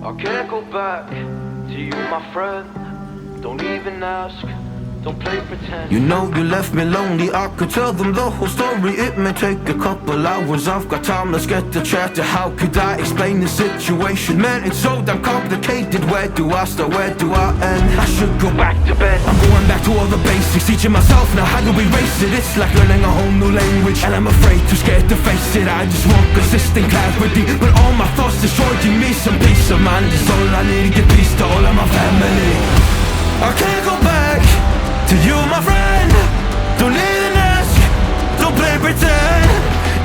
I can't go back to you, my friend. Don't even ask, don't play pretend. You know you left me lonely, I could tell them the whole story. It may take a couple hours, I've got time, let's get to chat. How could I explain the situation? Man, it's so damn complicated. Where do I start, where do I end? I should go back to bed. I'm going back to all the basics, teaching myself now how to erase it. It's like learning a whole new language, and I'm afraid, too scared to face it. I just want consistent clarity, but all my thoughts destroying me. Some peace of mind is all I need, to get peace to all of my family. I can't go back to you, my friend. Don't even ask, don't play pretend.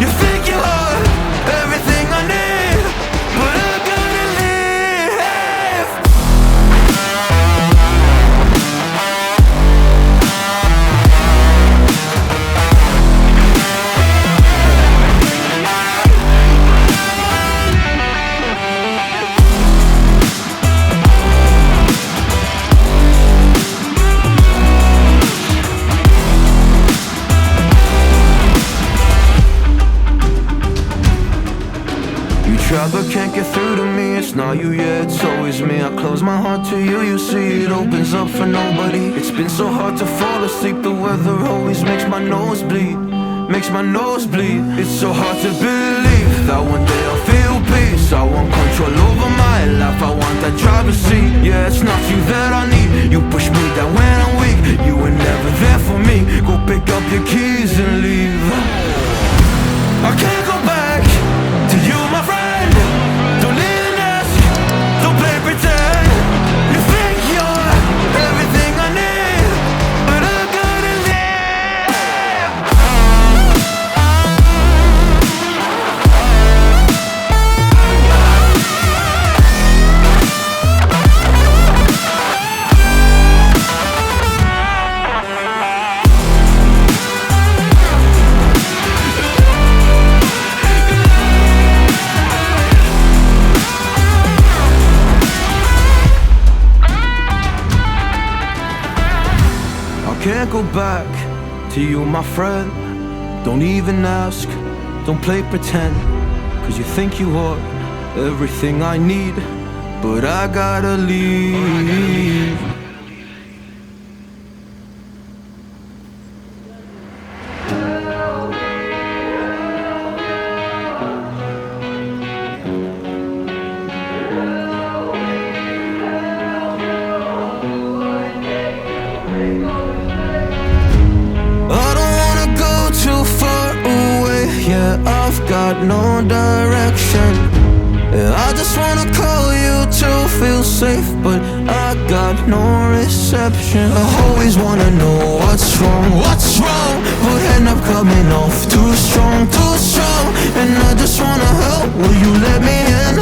You think you are everything I need, but I gotta leave. Try but can't get through to me. It's not you, yeah, it's always me. I close my heart to you, you see it opens up for nobody. It's been so hard to fall asleep. The weather always makes my nose bleed, makes my nose bleed. It's so hard to believe that one day I'll feel peace. I want control over my life, I want that driver's seat. Yeah, it's not you that I need. You push me down when I'm weak. You were never there for me. Go pick up your keys and leave. I can't go back to you, my friend. Don't even ask, don't play pretend. You think you're everything I need, but I gotta leave. Can't go back to you, my friend. Don't even ask, don't play pretend. Cause you think you are everything I need, but I gotta leave. I've got no direction. Yeah, I just wanna call you to feel safe, but I got no reception. I always wanna know what's wrong, but end up coming off too strong, and I just wanna help. Will you let me in?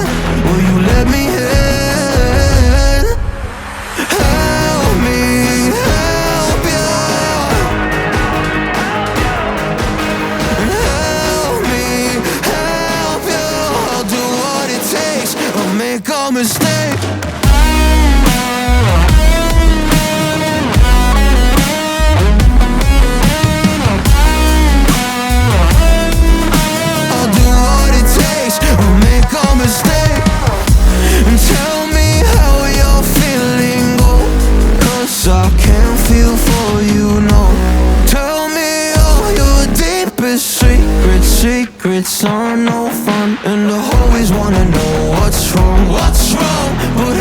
Will you let me in? Help me, help you. Make a mistake. I'll do what it takes. I'll make a mistake. And tell me how you're feeling, oh, cause I can't feel for you, no. Tell me all your deepest secrets are no fun. And I always wanna know what's wrong, but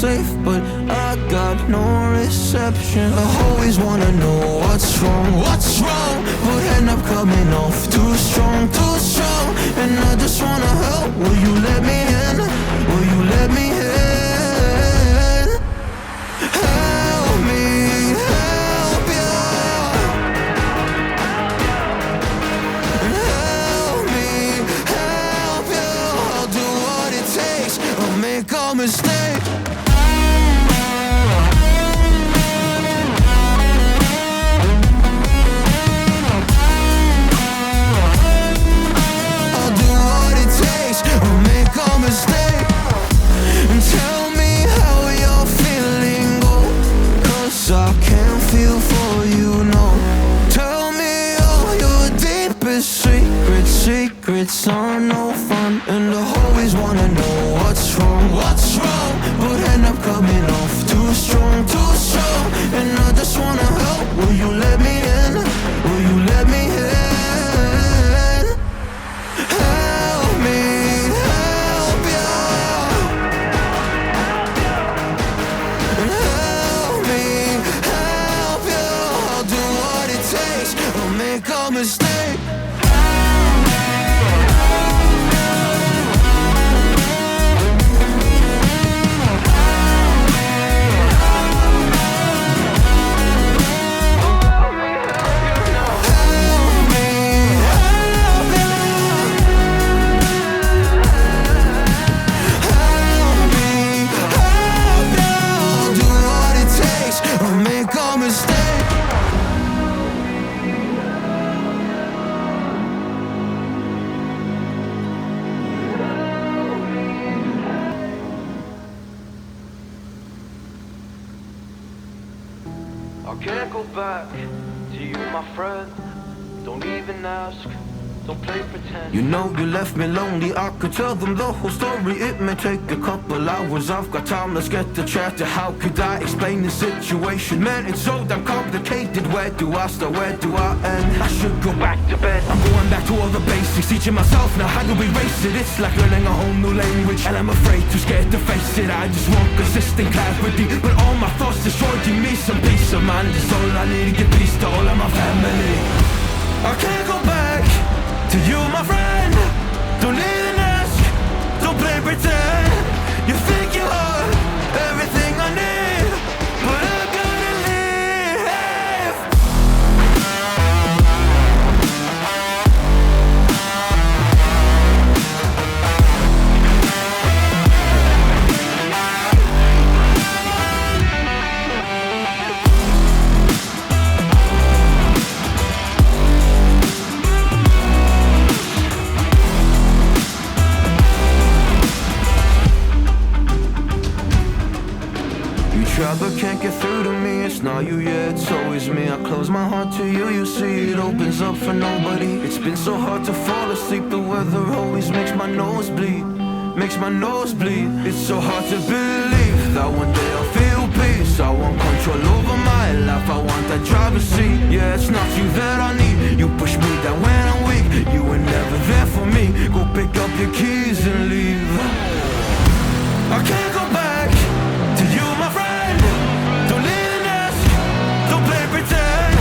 safe, but I got no reception. I always wanna know what's wrong, but end up coming off too strong, and I just wanna help. Will you let me in? Will you let me in? Help me, help you. Help me, help you. I'll do what it takes. I'll make a mistake. I'll do what it takes. I'll make a mistake. And tell me how you're feeling, oh, 'cause I can't feel for you, no. Tell me all your deepest secrets are no fun. And I always wanna know what's wrong, but end up coming off too strong, and I just wanna help. Will you let me in? Will you let me in? Help me, help you. Help me, help you. I'll do what it takes. I'll make a mistake. I can't go back to you, my friend. Don't even ask, don't play pretend. You know you left me lonely, I could tell them the whole story. It may take a couple hours, I've got time, let's get to chat. How could I explain the situation? Man, it's so damn complicated. Where do I start, where do I end? I should go back to bed. I'm going back to all the basics, teaching myself now how to erase it. It's like learning a whole new language, and I'm afraid, too scared to face it. I just want consistent clarity, but all my thoughts destroy. Give me some peace of mind, it's all I need to get peace to all of my family. I can't go back to you, my friend. Don't even ask, don't play pretend. You think you are everything I need, but I gotta leave. Try but can't get through to me. It's not you, yeah, it's always me. I close my heart to you, you see it opens up for nobody. It's been so hard to fall asleep. The weather always makes my nose bleed, makes my nose bleed. It's so hard to believe that one day I'll feel peace. I want control over my life, I want that driver's seat. Yeah, it's not you that I need. You push me down when I'm weak. You were never there for me. Go pick up your keys and leave. I can't go back to you, my friend. Don't even ask, don't play pretend.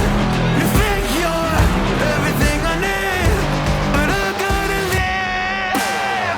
You think you're everything I need, but I gotta leave.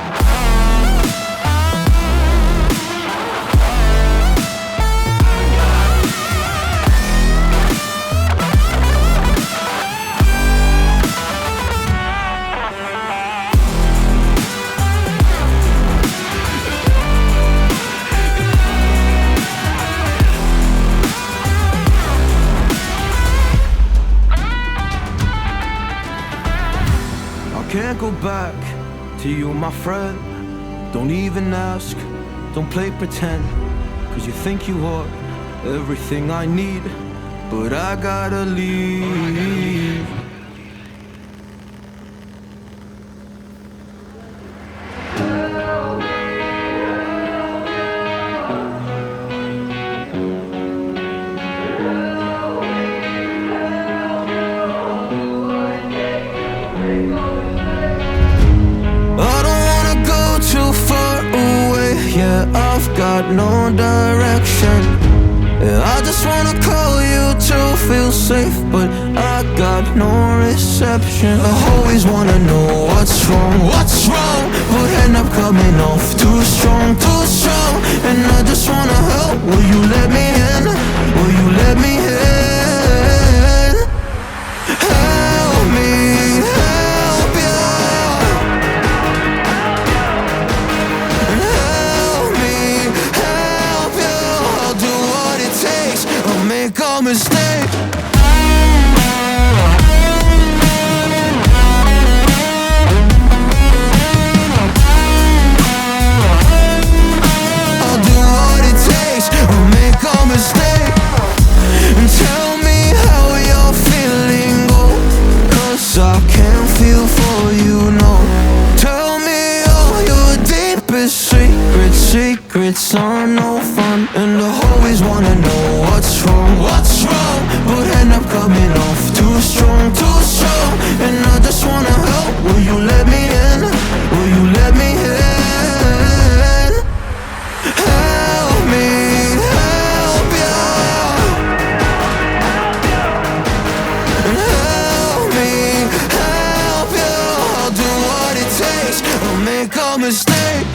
Can't go back to you, my friend. Don't even ask, don't play pretend. 'Cause you think you are everything I need, but I gotta leave. I've got got no direction. I just wanna call you to feel safe, but I got no reception. I always wanna know what's wrong, but end up coming off too strong. And I just wanna help, will you let me in? Will you let me in? Help me, help you. Help me, help you. I'll do what it takes, I'll make a mistake. I'll do what it takes, I'll make a mistake. And tell me how you're feeling, oh, 'cause I can't feel for you, no. Tell me all your deepest secrets are no fun. And I always wanna know what's wrong, but end up coming off too strong. And I just wanna help, will you let me in? Will you let me in? Help me, help you. Help me, help you. I'll do what it takes, I'll make a mistake.